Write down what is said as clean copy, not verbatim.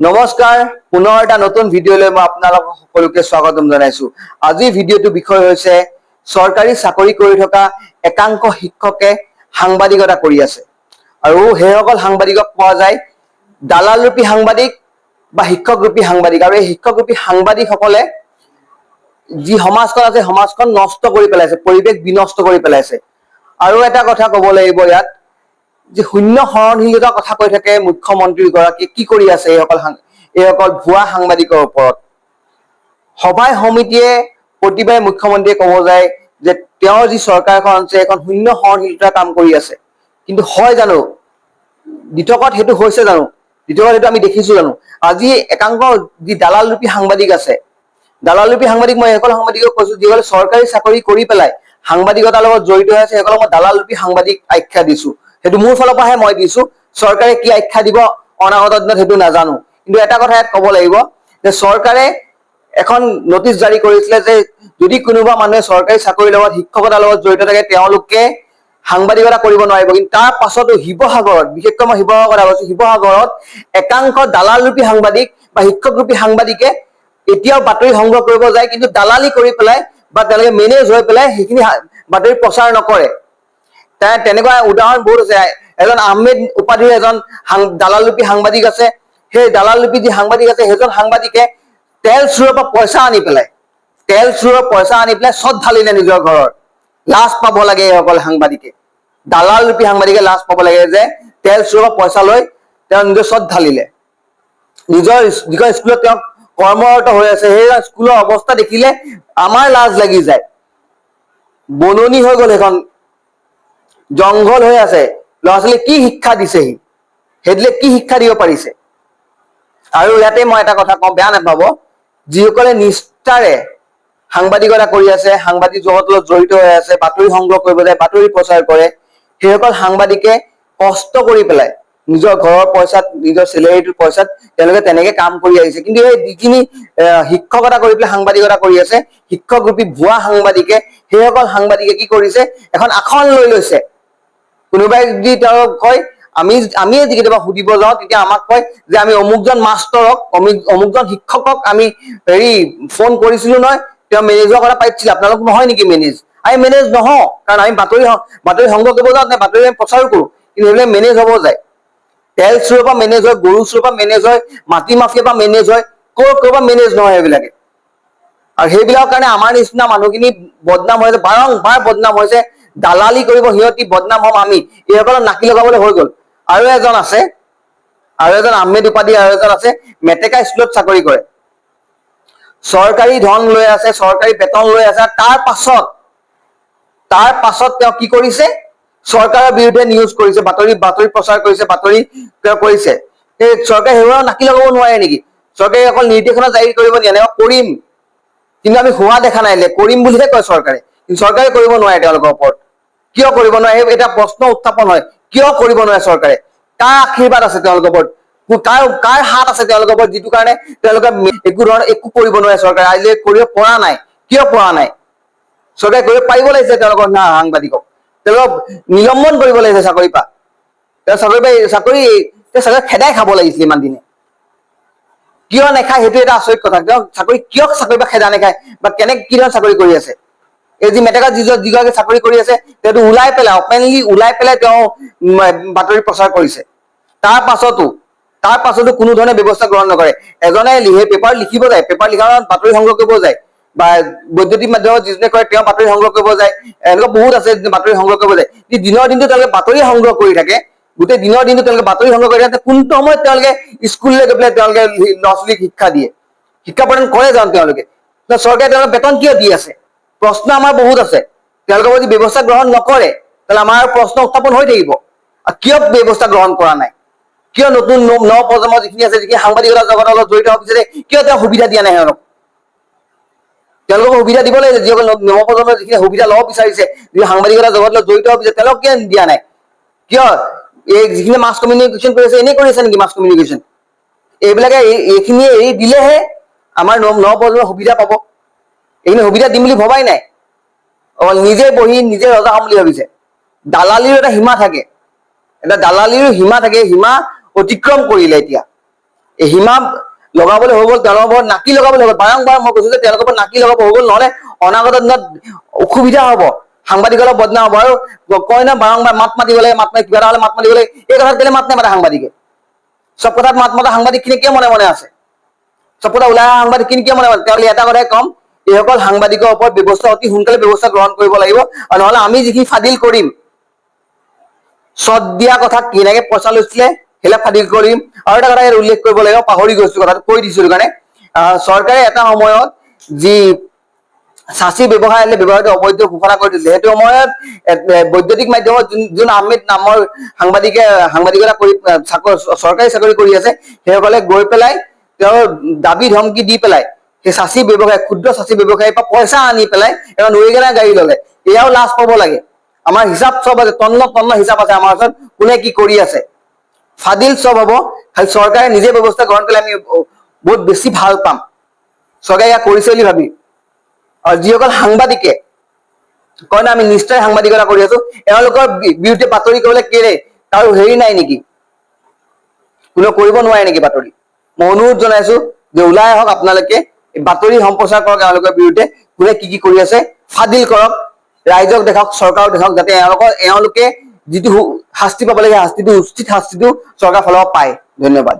নমস্কাৰ, পুনৰ এটা নতুন ভিডিঅ'লৈ মই আপোনালোক সকলোকে স্বাগতম জনাইছো। আজি ভিডিঅ'টো বিষয় হৈছে চৰকাৰী চাকৰি কৰি থকা একাংশ শিক্ষকে সাংবাদিকতা কৰি আছে আৰু সেইসকল সাংবাদিকক পোৱা যায় দালাল ৰূপী সাংবাদিক বা শিক্ষক ৰূপী সাংবাদিক। আৰু এই শিক্ষক ৰূপী সাংবাদিকসকলে যি সমাজখন আছে সমাজখন নষ্ট কৰি পেলাইছে, পৰিৱেশ বিনষ্ট কৰি পেলাইছে। আৰু এটা কথা ক'ব লাগিব ইয়াত যে শূন্য সহনশীলতাৰ কথা কৈ থাকে মুখ্যমন্ত্ৰী গৰাকীয়ে কি কৰি আছে এইসকল ভুৱা সাংবাদিকৰ ওপৰত। সভাই সমিতিয়ে প্ৰতিবাৰে মুখ্যমন্ত্ৰীয়ে ক'ব যায় যে তেওঁৰ যি চৰকাৰখন আছে এখন শূন্য সহনশীলতাৰ কাম কৰি আছে, কিন্তু হয় জানো? দ্বিতীয়ত সেইটো হৈছে জানো? দ্বিতীয়ত সেইটো আমি দেখিছো জানো? আজি একাংশ যি দালাল ৰূপী সাংবাদিক আছে, দালাল ৰূপী সাংবাদিক, মই সেইসকল সাংবাদিকক কৈছো যিসকলে চৰকাৰী চাকৰি কৰি পেলাই সাংবাদিকতাৰ লগত জড়িত হৈ আছে, সেইসকলক মই দালাল ৰূপী সাংবাদিক আখ্যা দিছো। সেইটো মোৰ ফালৰ পৰাহে মই দিছো, চৰকাৰে কি আখ্যা দিব অনাগত দিনত সেইটো নাজানো। কিন্তু এটা কথা ইয়াত ক'ব লাগিব যে চৰকাৰে এখন নটিচ জাৰি কৰিছিলে যে যদি কোনোবা মানুহে চৰকাৰী চাকৰিৰ লগত শিক্ষকতাৰ লগত জড়িত থাকে তেওঁলোকে সাংবাদিকতা কৰিব নোৱাৰিব। কিন্তু তাৰ পাছতো শিৱসাগৰত, বিশেষকৈ মই শিৱসাগৰৰ কথা কৈছো, শিৱসাগৰত একাংশ দালাল ৰূপী সাংবাদিক বা শিক্ষক ৰূপী সাংবাদিকে এতিয়াও বাতৰি সংগ্ৰহ কৰিব যায়, কিন্তু দালালি কৰি পেলাই বা তেওঁলোকে মেনেজ হৈ পেলাই সেইখিনি বাতৰি প্ৰচাৰ নকৰে। তেনেকুৱা উদাহৰণ বহুত আছে। এজন আহমেদ উপাধিৰ এজন দালাল ৰূপী সাংবাদিক আছে। সেই দালাল ৰূপী যি সাংবাদিক আছে সেইজন সাংবাদিকে তেল চুৰৰ পৰা পইচা আনি পেলাই চদ ঢালিলে নিজৰ ঘৰৰ। লাজ পাব লাগে এইসকল সাংবাদিকে, দালাল ৰূপী সাংবাদিকে লাজ পাব লাগে যে তেল চুৰৰ পৰা পইচা লৈ তেওঁ নিজৰ চদ ঢালিলে। নিজৰ যিখন স্কুলত তেওঁ কৰ্মৰত হৈ আছে সেই স্কুলৰ অৱস্থা দেখিলে আমাৰ লাজ লাগি যায়। বননি হৈ গল, সেইখন জংঘল হৈ আছে। ল'ৰা ছোৱালী কি শিক্ষা দিছে সেইদিলে কি শিক্ষা দিব পাৰিছে? আৰু ইয়াতে মই এটা কথা কওঁ, বেয়া নাপাব, যিসকলে নিষ্ঠাৰে সাংবাদিকতা কৰি আছে, সাংবাদিক জগতৰ লগত জড়িত হৈ আছে, বাতৰি সংগ্ৰহ কৰিব যায়, বাতৰি প্ৰচাৰ কৰে, সেইসকল সাংবাদিকে কষ্ট কৰি পেলাই নিজৰ ঘৰৰ পইচাত, নিজৰ চেলেৰিটোৰ পইচাত তেওঁলোকে তেনেকে কাম কৰি আহিছে। কিন্তু এই যিখিনি শিক্ষকতা কৰি পেলাই সাংবাদিকতা কৰি আছে, শিক্ষক ৰূপী ভুৱা সাংবাদিকে, সেইসকল সাংবাদিকে কি কৰিছে, এখন আসন লৈ লৈছে। কোনোবাই যদি তেওঁলোক কয়, আমিয়ে যদি কেতিয়াবা সুধিব যাওঁ তেতিয়া আমাক কয় যে আমি অমুকজন মাষ্টৰক, অমুকজন শিক্ষকক আমি ফোন কৰিছিলো নহয়, তেওঁ মেনেজৰ কথা পাতিছিলে, আপোনালোক নহয় নেকি মেনেজ? আমি মেনেজ নহওঁ, কাৰণ আমি বাতৰি সংগ্ৰহ কৰিব যাওঁ, বাতৰি আমি প্ৰচাৰো কৰো, কিন্তু সেইবিলাক মেনেজ হব যায়। তেল চুৰৰ পৰা মেনেজ হয়, গৰু চুৰৰ পৰা মেনেজ হয়, মাটি মাফিয়াৰ পৰা মেনেজ হয়, ক'ৰ পৰা মেনেজ নহয় সেইবিলাকে। আৰু সেইবিলাকৰ কাৰণে আমাৰ নিচিনা মানুহখিনি বদনাম হৈছে, বাৰম্বাৰ বদনাম হৈছে। দালালি কৰিব সিহঁতি, বদনাম হম আমি, এইসকলক নাকি লগাবলৈ হৈ গল। আৰু এজন আহমেদ উপাধি আৰু এজন আছে, মেটেকা স্কুলত চাকৰি কৰে, চৰকাৰী ধন লৈ আছে, চৰকাৰী বেতন লৈ আছে। তাৰ পাছত তেওঁ কি কৰিছে, চৰকাৰৰ বিৰুদ্ধে নিউজ কৰিছে, বাতৰি প্ৰচাৰ কৰিছে, বাতৰি তেওঁ কৰিছে। সেই চৰকাৰে সেইবোৰক নাকি লগাব নোৱাৰে নেকি? চৰকাৰে অকল নিৰ্দেশনা জাৰি কৰিব নিয়ে, কৰিম, কিন্তু আমি হোৱা দেখা নাই, কৰিম বুলিহে কয় চৰকাৰে, কিন্তু চৰকাৰে কৰিব নোৱাৰে তেওঁলোকৰ ওপৰত। কিয় কৰিব নোৱাৰে? এটা প্ৰশ্ন উত্থাপন হয়, কিয় কৰিব নোৱাৰে চৰকাৰে? কাৰ আশীৰ্বাদ আছে তেওঁলোকৰ ওপৰত? কাৰ হাত আছে তেওঁলোকৰ ওপৰত, যিটো কাৰণে তেওঁলোকে একো কৰিব নোৱাৰে? চৰকাৰে আজিলৈকে কৰিব পৰা নাই। কিয় পৰা নাই? চৰকাৰে কৰিব পাৰিব লাগিছে। তেওঁলোকৰ সাংবাদিকক তেওঁলোকক নিলম্বন কৰিব লাগিছে চাকৰিৰ পৰা। চাকৰি খেদাই খাব লাগিছিল ইমান দিনে। কিয় নাখায় সেইটো এটা আচৰিত কথা। কিয় চাকৰি পৰা খেদা নাখায়, বা কি ধৰণৰ চাকৰি কৰি আছে? এই যি মেটেকা যিগৰাকী চাকৰি কৰি আছে, তেওঁটো অপেনলি ওলাই পেলাই তেওঁ বাতৰি প্ৰচাৰ কৰিছে। তাৰ পাছতো কোনো ধৰণে ব্যৱস্থা গ্ৰহণ নকৰে। এজনে পেপাৰ লিখিব যায়, পেপাৰ লিখাৰ বাতৰি সংগ্ৰহ কৰিব যায়, বা বৈদ্যুতিক মাধ্যমত যিজনে কৰে তেওঁ বাতৰি সংগ্ৰহ কৰিব যায়। এনেকুৱা বহুত আছে বাতৰি সংগ্ৰহ কৰিব যায়। দিনৰ দিনটো তেওঁলোকে বাতৰি সংগ্ৰহ কৰি থাকে, গোটেই দিনৰ দিনটো তেওঁলোকে বাতৰি সংগ্ৰহ কৰি থাকে। কোনটো সময়ত তেওঁলোকে স্কুললৈ গৈ পেলাই তেওঁলোকে ল'ৰা ছোৱালীক শিক্ষা দিয়ে, শিক্ষা প্ৰদান কৰে জানো তেওঁলোকে? চৰকাৰে তেওঁলোকক বেতন কিয় দি আছে? প্ৰশ্ন আমাৰ বহুত আছে। তেওঁলোকে যদি ব্যৱস্থা গ্ৰহণ নকৰে তাহলে আমাৰ প্ৰশ্ন উত্থাপন হৈ থাকিব। কিয় ব্যৱস্থা গ্ৰহণ কৰা নাই? কিয় নতুন নৱপ্ৰজন্মৰ যিখিনি আছে, যিখিনি সাংবাদিকতা জগতৰ লগত জড়িত হ'ব বিচাৰে, কিয় তেওঁ সুবিধা দিয়া নাই? তেওঁলোকক সুবিধা দিব লাগিছে। যিসকল নৱপ্ৰজন্মৰ যিখিনি সুবিধা ল'ব বিচাৰিছে, যি সাংবাদিকতা জগতৰ লগত জড়িত হ'ব বিচাৰে, তেওঁলোকক কিয় দিয়া নাই? কিয় এই যিখিনি মাছ কমিউনিকেশ্যন কৰি আছে, এনেই কৰি আছে নেকি মাছ কমিউনিকেশ্যন? এইবিলাকে এইখিনি এৰি দিলেহে আমাৰ নৱপ্ৰজন্মৰ সুবিধা পাব। এইখিনি সুবিধা দিম বুলি ভবাই নাই, নিজে বহি নিজে ৰজা হ'ম বুলি ভাবিছে। দালালিৰ এটা সীমা থাকে, সীমা অতিক্ৰম কৰিলে এতিয়া। এই সীমা লগাবলৈ হৈ গ'ল, তেওঁলোকৰ ওপৰত নাকি লগাবলৈ হৈ গ'ল। বাৰম্বাৰ মই কৈছো যে তেওঁলোকৰ ওপৰত নাকি লগাব হৈ গ'ল, নহ'লে অনাগত দিনত অসুবিধা হ'ব, সাংবাদিকসকলৰ বদনাম হ'ব। আৰু কয় ন বাৰম্বাৰ মাত মাতিব লাগে, মাত মাতি কিবা এটা হ'লে মাত মাতিব লাগে। এই কথাত কেলে মাত নামাতে সাংবাদিকে? চব কথাত মাত মতা সাংবাদিকখিনি কিয় মনে মনে আছে? চব কথা ওলাই অহা সাংবাদিকখিনি কিয় মনে মনে? তেওঁলোকে এটা কথাই কম, এইসকল সাংবাদিকৰ ওপৰত ব্যৱস্থা অতি সোনকালে ব্যৱস্থা গ্ৰহণ কৰিব লাগিব, আৰু নহ'লে আমি যিখিনি ফাদিল কৰিম, চট দিয়া কথা কেনেকে পইচা লৈছিলে সেইবিলাক ফাদিল কৰিম। আৰু এটা কথা ইয়াত উল্লেখ কৰিব লাগিব, পাহৰি গৈছো, কথাটো কৈ দিছো কাৰণে, চৰকাৰে এটা সময়ত যি চাচি ব্যৱসায় আছিলে, ব্যৱসায়টো অবৈধ ঘোষণা কৰি দিছিলে। সেইটো সময়ত বৈদ্যুতিক মাধ্যমত যোন আহমেদ নামৰ সাংবাদিকতা কৰি চৰকাৰী চাকৰি কৰি আছে, সেইসকলে গৈ পেলাই তেওঁৰ দাবী ধমকি দি পেলাই সেই চাচি ব্যৱসায়, ক্ষুদ্ৰ চাচি ব্যৱসায়ীৰ পৰা পইচা আনি পেলাই এবাৰ নৰিগেনা গাড়ী ললে। এয়াও লাজ পাব লাগে। আমাৰ হিচাপ চব আছে, তন্ন হিচাপ আছে আমাৰ ওচৰত, কোনে কি কৰি আছে। ফাদিল চব হ'ব, খালি চৰকাৰে নিজে ব্যৱস্থা গ্ৰহণ কৰিলে আমি বহুত বেছি ভাল পাম, চৰকাৰে ইয়াক কৰিছে বুলি ভাবি। আৰু যিসকল সাংবাদিকে কয় না আমি নিশ্চয় সাংবাদিকতা কৰি আছো, এওঁলোকৰ বিৰুদ্ধে বাতৰি কৰিবলৈ কেলে কাৰো হেৰি নাই নেকি? কোনেও কৰিব নোৱাৰে নেকি বাতৰি? মই অনুৰোধ জনাইছো যে ওলাই আহক আপোনালোকে, বাতৰি সম্প্ৰচাৰ কৰক এওঁলোকৰ বিৰুদ্ধে, কোনে কি কৰি আছে ফাদিল কৰক, ৰাইজক দেখাওক, চৰকাৰক দেখাওক, যাতে এওঁলোকে যিটো শাস্তি পাব লাগে, শাস্তিটো উচিত শাস্তিটো চৰকাৰৰ ফালৰ পৰা পায়। ধন্যবাদ।